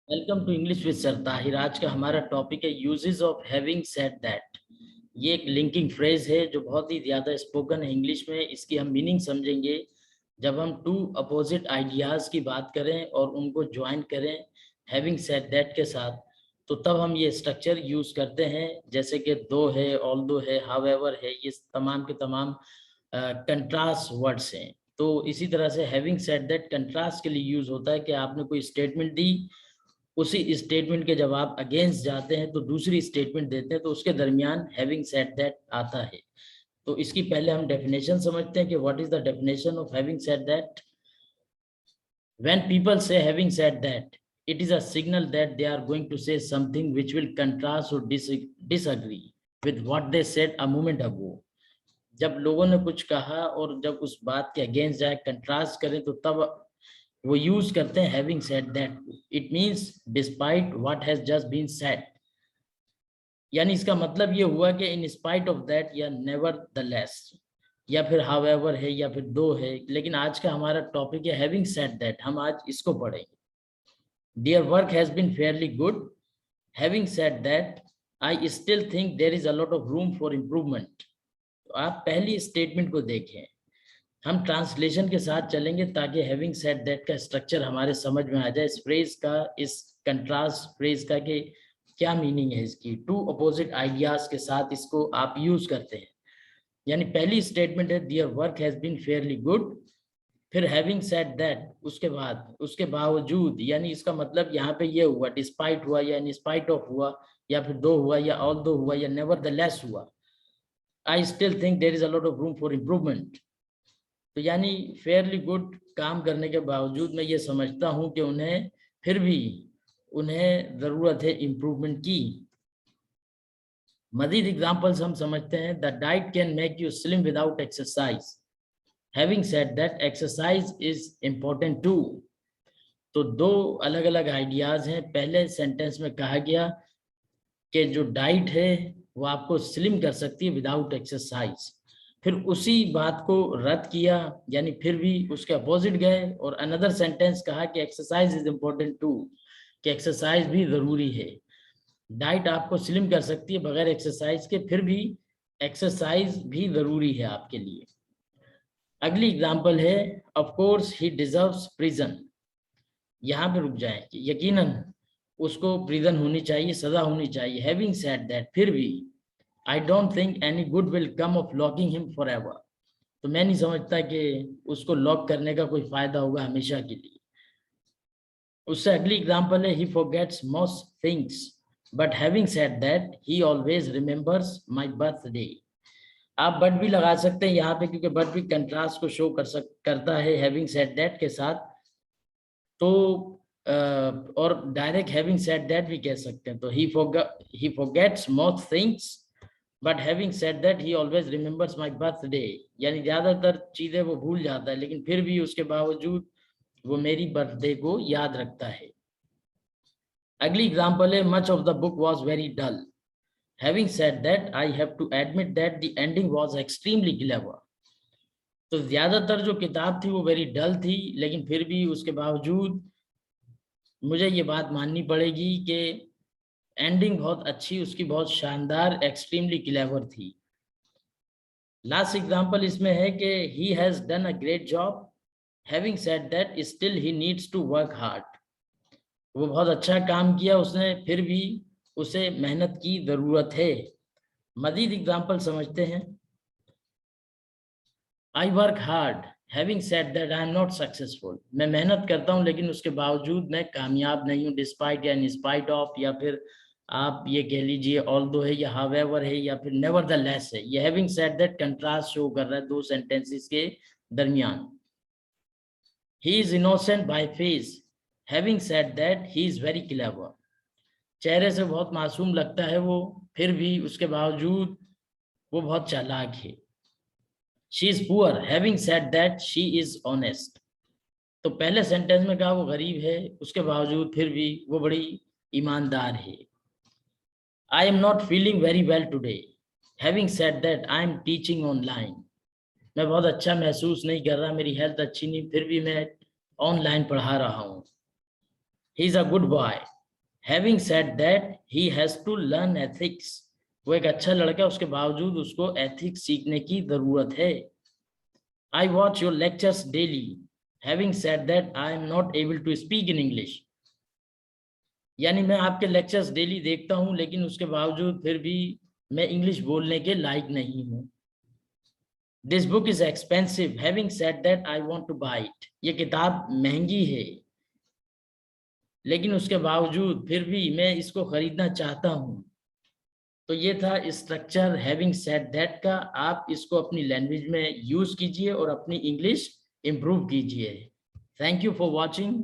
Welcome to English with sir Tahir. आज का हमारा टॉपिक है uses of having said that. ये एक लिंकिंग फ्रेज है जो बहुत ही ज्यादा स्पोकन है इंग्लिश में। इसकी हम मीनिंग समझेंगे जब हम टू अपोजिट आइडियाज की बात करें और उनको ज्वाइन करें हैविंग सेड दैट के साथ, तो तब हम ये स्ट्रक्चर यूज करते हैं। जैसे कि दो है, ऑल्दो है, हाउएवर है, ये तमाम के तमाम कंट्रास्ट वर्ड्स हैं। तो इसी तरह से हैविंग सेड दैट कंट्रास्ट के लिए यूज होता है कि आपने कोई स्टेटमेंट दी, उसी स्टेटमेंट के जब आप अगेंस्ट जाते हैं तो दूसरी स्टेटमेंट देते हैं, तो उसके दरमियान हैविंग सेड दैट आता है। तो इसकी पहले हम डेफिनेशन समझते हैं कि what is the definition of having said that. When people say having said that, it is a signal that they are going to say something which will contrast or disagree with what they said a moment ago. जब लोगों ने कुछ कहा और जब उस बात के अगेंस्ट जाए, कंट्रास्ट करें, तो तब वो यूज करते हैं having said that. It means despite what has just been said, यानी इसका मतलब ये हुआ कि इन स्पाइट ऑफ दैट या नेवर द लेस, या फिर हाउएवर है, या फिर दो है। लेकिन आज का हमारा टॉपिक है हैविंग सेड दैट, हम आज इसको पढ़ेंगे। Dear work has been fairly good, having said that I still think there is a lot of room for improvement. तो आप पहली स्टेटमेंट को देखें, हम ट्रांसलेशन के साथ चलेंगे ताकि हैविंग सेड दैट का स्ट्रक्चर हमारे समझ में आ जाए, इस फ्रेज का, इस कंट्रास्ट फ्रेज का, कि क्या मीनिंग है इसकी। टू अपोजिट आइडियाज के साथ इसको आप यूज करते हैं। यानी पहली स्टेटमेंट है dear work has been fairly good, फिर हैविंग सेड दैट, उसके बाद उसके बावजूद, यानी इसका मतलब यहाँ पे ये हुआ, डिस्पाइट हुआ या इन स्पाइट ऑफ हुआ, या फिर दो हुआ या ऑल दो हुआ या नेवर द लेस हुआ। I still think there is a lot of room for improvement. तो यानी फेयरली गुड काम करने के बावजूद मैं ये समझता हूं कि उन्हें फिर भी उन्हें जरूरत है इम्प्रूवमेंट की। मजीद एग्जांपल्स हम समझते हैं। The diet can make you slim without exercise, having said that exercise is important too. तो दो अलग अलग आइडियाज हैं। पहले सेंटेंस में कहा गया कि जो डाइट है वो आपको स्लिम कर सकती है विदाउट एक्सरसाइज, फिर उसी बात को रद्द किया, यानी फिर भी उसके अपोजिट गए और अनदर सेंटेंस कहा कि एक्सरसाइज इज इम्पोर्टेंट टू, कि एक्सरसाइज भी जरूरी है। डाइट आपको स्लिम कर सकती है बगैर एक्सरसाइज के, फिर भी एक्सरसाइज भी जरूरी है आपके लिए। अगली एग्जांपल है of course he deserves prison. यहाँ पे रुक जाए कि यकीनन उसको प्रिजन होनी चाहिए, सजा होनी चाहिए। हैविंग सेड दैट, फिर भी I don't think any good will come of locking him for ever. तो मैं नहीं समझता कि उसको लॉक करने का कोई फायदा होगा हमेशा के लिए। उससे अगली एग्जांपल है he forgets most things but having said that he always remembers my birthday. आप बट भी लगा सकते हैं यहाँ पे, क्योंकि बट भी कंट्रास्ट को शो करता है हैविंग सेड दैट के साथ। तो और डायरेक्ट हैविंग सेड दैट भी कह सकते हैं। तो he forgets most things but having said that he always remembers my birthday, यानी ज्यादातर चीजें वो भूल जाता है लेकिन फिर भी उसके बावजूद वो मेरी बर्थडे को याद रखता है। अगली एग्जांपल है much of the book was very dull, having said that I have to admit that the ending was extremely clever. तो ज्यादातर जो किताब थी वो वेरी डल थी, लेकिन फिर भी उसके बावजूद मुझे ये बात माननी पड़ेगी कि एंडिंग बहुत अच्छी, उसकी बहुत शानदार, एक्सट्रीमली क्लेवर थी। लास्ट एग्जांपल इसमें है कि he has done a great job, having said that still he needs to work hard. वो बहुत अच्छा काम किया उसने, फिर भी उसे मेहनत की जरूरत है। मजीद एग्जांपल समझते हैं। I work hard, having said that I am not successful. मैं मेहनत करता हूँ लेकिन उसके बावजूद मैं कामयाब नहीं हूँ, डिस्पाइट या इन स्पाइट ऑफ, या फिर आप ये कह लीजिए ऑल्दो है, या हाउएवर है, या फिर नेवर द लेस है। ये having said that contrast show कर रहा है दो सेंटेंसेस के दरमियान। He is innocent by face, having said that he is very clever. चेहरे से बहुत मासूम लगता है वो, फिर भी उसके बावजूद वो बहुत चालाक है। She is poor, having said that she is honest. तो पहले सेंटेंस में कहा वो गरीब है, उसके बावजूद फिर भी वो बड़ी ईमानदार है। I am not feeling very well today, having said that I am teaching online. मैं बहुत अच्छा महसूस नहीं कर रहा, मेरी हेल्थ अच्छी नहीं, फिर भी मैं ऑनलाइन पढ़ा रहा हूँ। He is a good boy, Having said that, he has to learn ethics. वो एक अच्छा लड़का है, उसके बावजूद उसको एथिक्स सीखने की जरूरत है. I watch your lectures daily. Having said that, I am not able to speak in English. यानी मैं आपके लेक्चर्स डेली देखता हूं, लेकिन उसके बावजूद फिर भी मैं इंग्लिश बोलने के लायक नहीं हूं. This book is expensive. Having said that, I want to buy it. ये किताब महंगी है, लेकिन उसके बावजूद फिर भी मैं इसको खरीदना चाहता हूं. तो ये था स्ट्रक्चर हैविंग सेड दैट का. आप इसको अपनी लैंग्वेज में यूज कीजिए और अपनी इंग्लिश इंप्रूव कीजिए. Thank you for watching.